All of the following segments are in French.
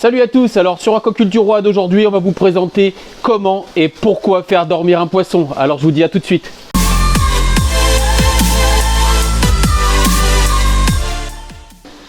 Salut à tous, alors sur Aquaculture Road d'aujourd'hui, on va vous présenter comment et pourquoi faire dormir un poisson. Alors je vous dis à tout de suite.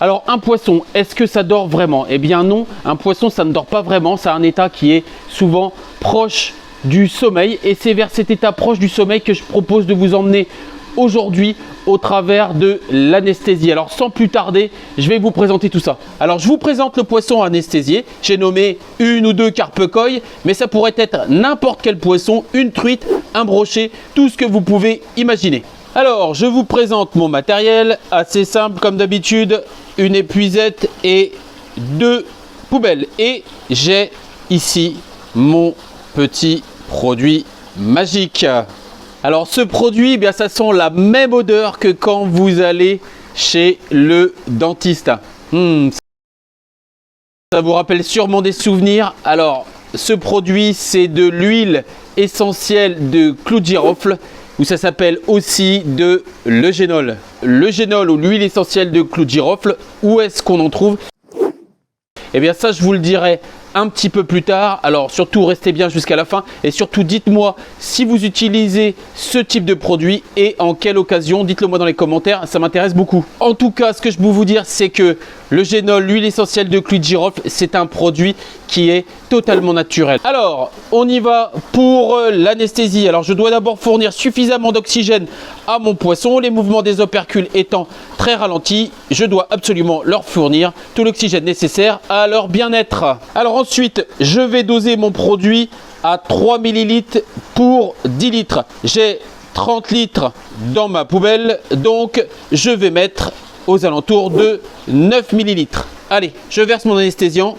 Alors un poisson, est-ce que ça dort vraiment? Eh bien non, un poisson ça ne dort pas vraiment, ça a un état qui est souvent proche du sommeil. Et c'est vers cet état proche du sommeil que je propose de vous emmener aujourd'hui au travers de l'anesthésie. Alors sans plus tarder, je vais vous présenter tout ça. Alors je vous présente le poisson anesthésié. J'ai nommé une ou deux carpe koi, mais ça pourrait être n'importe quel poisson, une truite, un brochet, tout ce que vous pouvez imaginer. Alors je vous présente mon matériel, assez simple comme d'habitude, une épuisette et deux poubelles. Et j'ai ici mon petit produit magique. Alors ce produit, eh bien, ça sent la même odeur que quand vous allez chez le dentiste. Ça vous rappelle sûrement des souvenirs. Alors ce produit, c'est de l'huile essentielle de clou de girofle, ou ça s'appelle aussi de l'eugénol. L'eugénol ou l'huile essentielle de clou de girofle, où est-ce qu'on en trouve? Eh bien ça, je vous le dirai un petit peu plus tard. Alors surtout restez bien jusqu'à la fin et surtout dites-moi si vous utilisez ce type de produit et en quelle occasion. Dites-le moi dans les commentaires, ça m'intéresse beaucoup. En tout cas, ce que je peux vous dire, c'est que l'eugénol, l'huile essentielle de clou de girofle, c'est un produit qui est totalement naturel. Alors on y va pour l'anesthésie. Alors je dois d'abord fournir suffisamment d'oxygène à mon poisson. Les mouvements des opercules étant très ralentis, je dois absolument leur fournir tout l'oxygène nécessaire à leur bien-être. Alors ensuite, je vais doser mon produit à 3 ml pour 10 litres. J'ai 30 litres dans ma poubelle, donc je vais mettre aux alentours de 9 ml. Allez, je verse mon anesthésiant.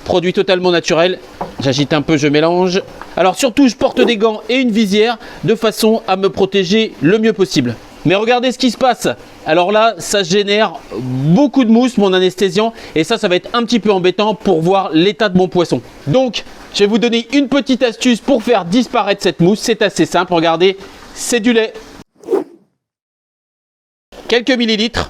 Produit totalement naturel. J'agite un peu, je mélange. Alors surtout, je porte des gants et une visière de façon à me protéger le mieux possible. Mais regardez ce qui se passe. Alors là, ça génère beaucoup de mousse, mon anesthésiant. Et ça va être un petit peu embêtant pour voir l'état de mon poisson. Donc, je vais vous donner une petite astuce pour faire disparaître cette mousse. C'est assez simple, regardez, c'est du lait. Quelques millilitres.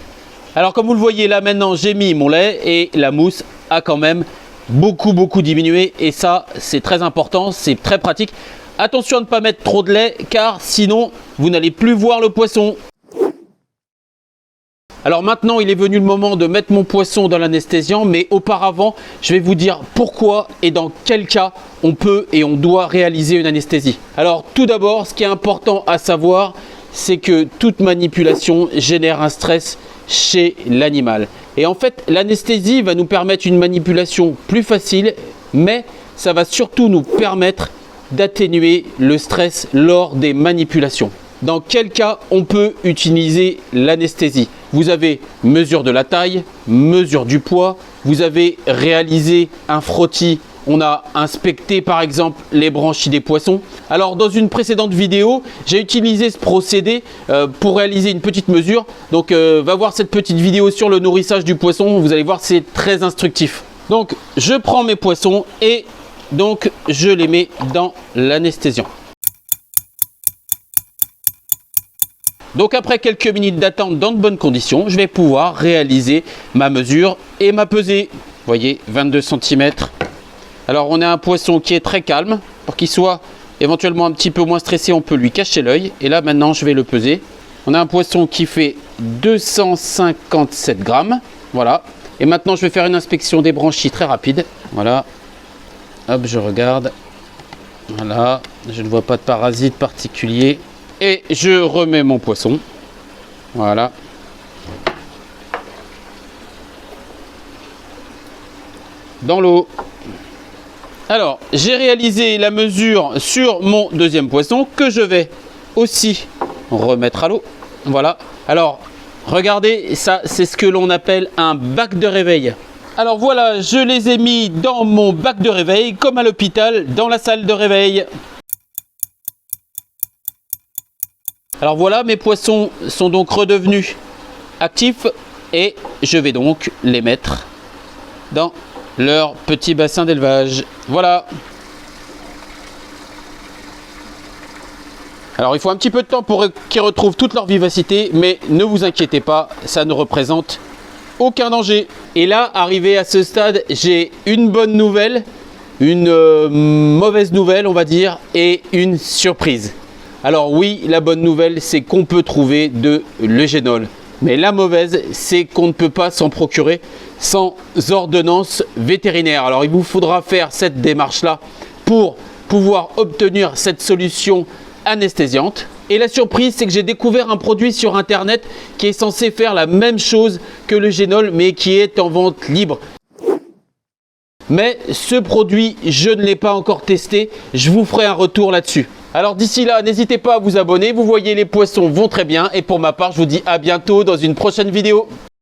Alors comme vous le voyez là maintenant, j'ai mis mon lait et la mousse a quand même beaucoup diminué. Et ça, c'est très important, c'est très pratique. Attention à ne pas mettre trop de lait car sinon vous n'allez plus voir le poisson. Alors maintenant il est venu le moment de mettre mon poisson dans l'anesthésiant, mais auparavant je vais vous dire pourquoi et dans quel cas on peut et on doit réaliser une anesthésie. Alors tout d'abord, ce qui est important à savoir, c'est que toute manipulation génère un stress chez l'animal. Et en fait l'anesthésie va nous permettre une manipulation plus facile, mais ça va surtout nous permettre d'atténuer le stress lors des manipulations. Dans quel cas on peut utiliser l'anesthésie? Vous avez mesure de la taille, mesure du poids, vous avez réalisé un frottis, on a inspecté par exemple les branchies des poissons. Alors dans une précédente vidéo, j'ai utilisé ce procédé pour réaliser une petite mesure. Donc va voir cette petite vidéo sur le nourrissage du poisson, vous allez voir, c'est très instructif. Donc je prends mes poissons et donc je les mets dans l'anesthésiant. Donc après quelques minutes d'attente dans de bonnes conditions, je vais pouvoir réaliser ma mesure et ma pesée. Vous voyez, 22 cm. Alors on a un poisson qui est très calme. Pour qu'il soit éventuellement un petit peu moins stressé, on peut lui cacher l'œil. Et là maintenant je vais le peser. On a un poisson qui fait 257 grammes. Voilà. Et maintenant je vais faire une inspection des branchies très rapide. Voilà. Hop, je regarde. Voilà, je ne vois pas de parasites particuliers. Et je remets mon poisson. Voilà. Dans l'eau. Alors, j'ai réalisé la mesure sur mon deuxième poisson que je vais aussi remettre à l'eau. Voilà. Alors, regardez, ça, c'est ce que l'on appelle un bac de réveil. Alors voilà, je les ai mis dans mon bac de réveil, comme à l'hôpital, dans la salle de réveil. Alors voilà, mes poissons sont donc redevenus actifs et je vais donc les mettre dans leur petit bassin d'élevage. Voilà. Alors il faut un petit peu de temps pour qu'ils retrouvent toute leur vivacité, mais ne vous inquiétez pas, ça ne représente aucun danger. Et là, arrivé à ce stade, j'ai une bonne nouvelle, une mauvaise nouvelle, on va dire, et une surprise. Alors oui, la bonne nouvelle, c'est qu'on peut trouver de l'eugénol. Mais la mauvaise, c'est qu'on ne peut pas s'en procurer sans ordonnance vétérinaire. Alors il vous faudra faire cette démarche-là pour pouvoir obtenir cette solution anesthésiante. Et la surprise, c'est que j'ai découvert un produit sur internet qui est censé faire la même chose que l'eugénol, mais qui est en vente libre. Mais ce produit, je ne l'ai pas encore testé. Je vous ferai un retour là-dessus. Alors d'ici là, n'hésitez pas à vous abonner. Vous voyez, les poissons vont très bien. Et pour ma part, je vous dis à bientôt dans une prochaine vidéo.